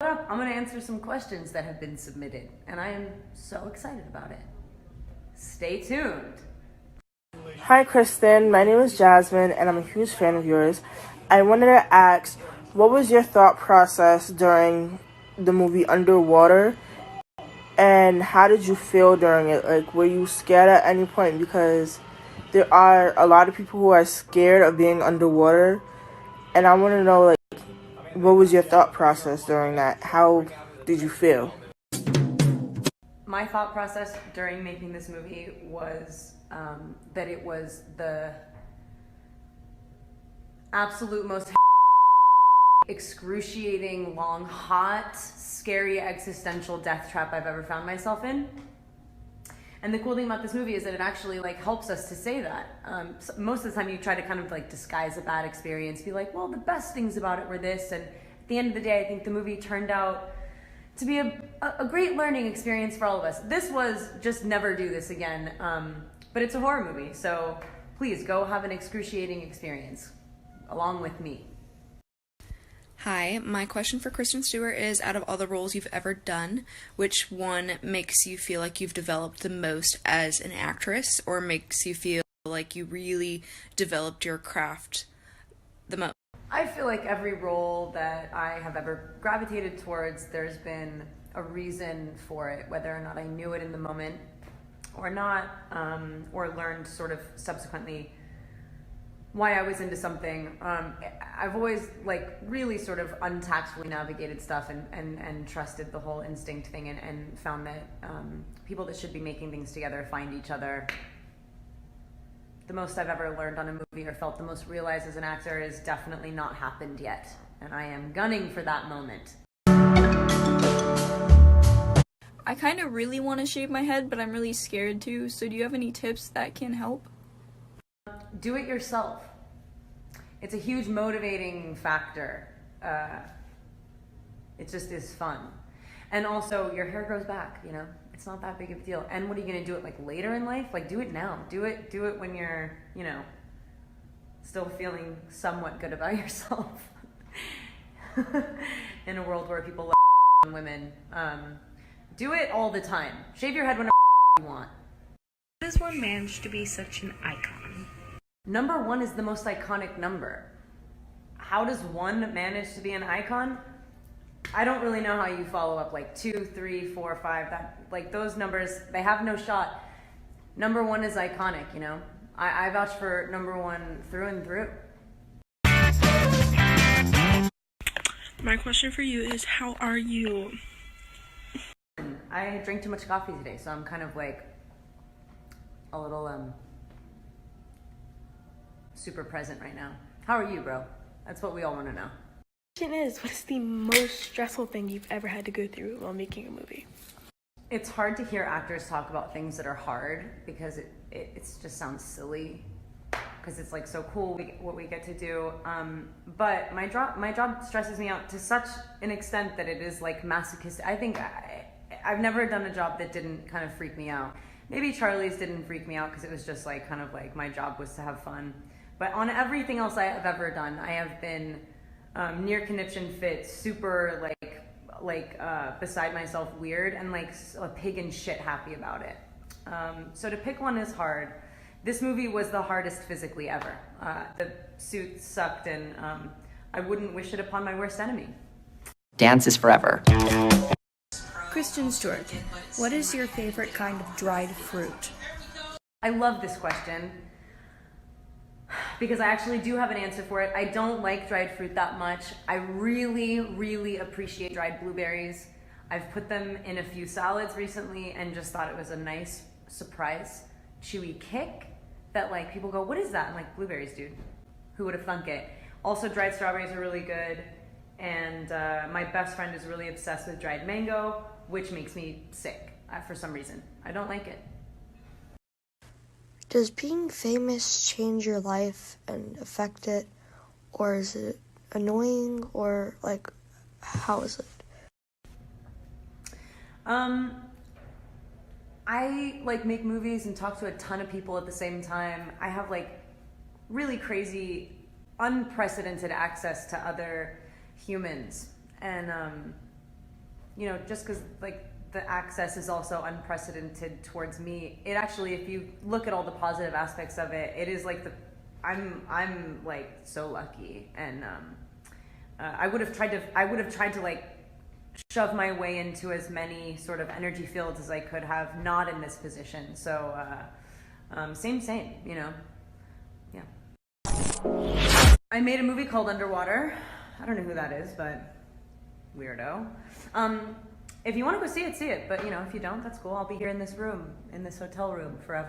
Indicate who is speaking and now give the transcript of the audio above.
Speaker 1: I'm going to answer some questions that have been submitted, and I am so excited about it. Stay tuned.
Speaker 2: Hi, Kristen. My name is Jasmine, and I'm a huge fan of yours. I wanted to ask, what was your thought process during the movie Underwater, and how did you feel during it? Like, were you scared at any point? Because there are a lot of people who are scared of being underwater, and I want to know, like, what was your thought process during that? How did you feel?
Speaker 1: My thought process during making this movie was that it was the absolute most excruciating, long, hot, scary, existential death trap I've ever found myself in. And the cool thing about this movie is that it actually helps us to say that. So most of the time you try to kind of disguise a bad experience, be like, well, the best things about it were this, and at the end of the day, I think the movie turned out to be a great learning experience for all of us. This was just never do this again, but it's a horror movie, so please go have an excruciating experience along with me.
Speaker 3: Hi, my question for Kristen Stewart is, out of all the roles you've ever done, which one makes you feel like you've developed the most as an actress, or makes you feel like you really developed your craft the most?
Speaker 1: I feel like every role that I have ever gravitated towards, there's been a reason for it, whether or not I knew it in the moment or not, or learned sort of subsequently why I was into something. I've always really sort of untactfully navigated stuff and trusted the whole instinct thing, and found that people that should be making things together find each other. The most I've ever learned on a movie or felt the most realized as an actor is definitely not happened yet, and I am gunning for that moment.
Speaker 4: I kind of really want to shave my head, but I'm really scared too, so do you have any tips that can help?
Speaker 1: Do it yourself. It's a huge motivating factor. It just is fun. And also, your hair grows back, It's not that big of a deal. And what are you going to do it later in life? Do it now. Do it when you're, still feeling somewhat good about yourself. In a world where people love women. Do it all the time. Shave your head whenever you want.
Speaker 5: How does one manage to be such an icon?
Speaker 1: Number 1 is the most iconic number. How does one manage to be an icon? I don't really know how you follow up 2, 3, 4, 5. That those numbers, they have no shot. Number 1 is iconic, I vouch for number 1 through and through.
Speaker 5: My question for you is, how are you?
Speaker 1: I drank too much coffee today, so I'm kind of a little super present right now. How are you, bro? That's what we all want to know.
Speaker 6: Question is, what is the most stressful thing you've ever had to go through while making a movie?
Speaker 1: It's hard to hear actors talk about things that are hard because it just sounds silly, because it's so cool what we get to do. But my job stresses me out to such an extent that it is masochistic. I think I've never done a job that didn't kind of freak me out. Maybe Charlie's didn't freak me out because it was just my job was to have fun. But on everything else I have ever done, I have been near conniption fit, super beside myself weird, and a pig in shit happy about it. So to pick one is hard. This movie was the hardest physically ever. The suit sucked, and I wouldn't wish it upon my worst enemy.
Speaker 7: Dance is forever.
Speaker 8: Kristen Stewart, what is your favorite kind of dried fruit?
Speaker 1: I love this question because I actually do have an answer for it. I don't like dried fruit that much. I really, really appreciate dried blueberries. I've put them in a few salads recently and just thought it was a nice surprise, chewy kick that people go, what is that? I'm blueberries, dude. Who would have thunk it? Also, dried strawberries are really good. And my best friend is really obsessed with dried mango, which makes me sick for some reason. I don't like it.
Speaker 9: Does being famous change your life and affect it? Or is it annoying? Or how is it?
Speaker 1: I make movies and talk to a ton of people at the same time. I have really crazy, unprecedented access to other humans. And you know, just because like the access is also unprecedented towards me, it actually, if you look at all the positive aspects of it, it is like I'm like so lucky, and I would have tried to like shove my way into as many sort of energy fields as I could have, not in this position. So same, you know. Yeah. I made a movie called Underwater. I don't know who that is, but weirdo. If you want to go see it, see it. But you know, if you don't, that's cool. I'll be here in this room, in this hotel room forever.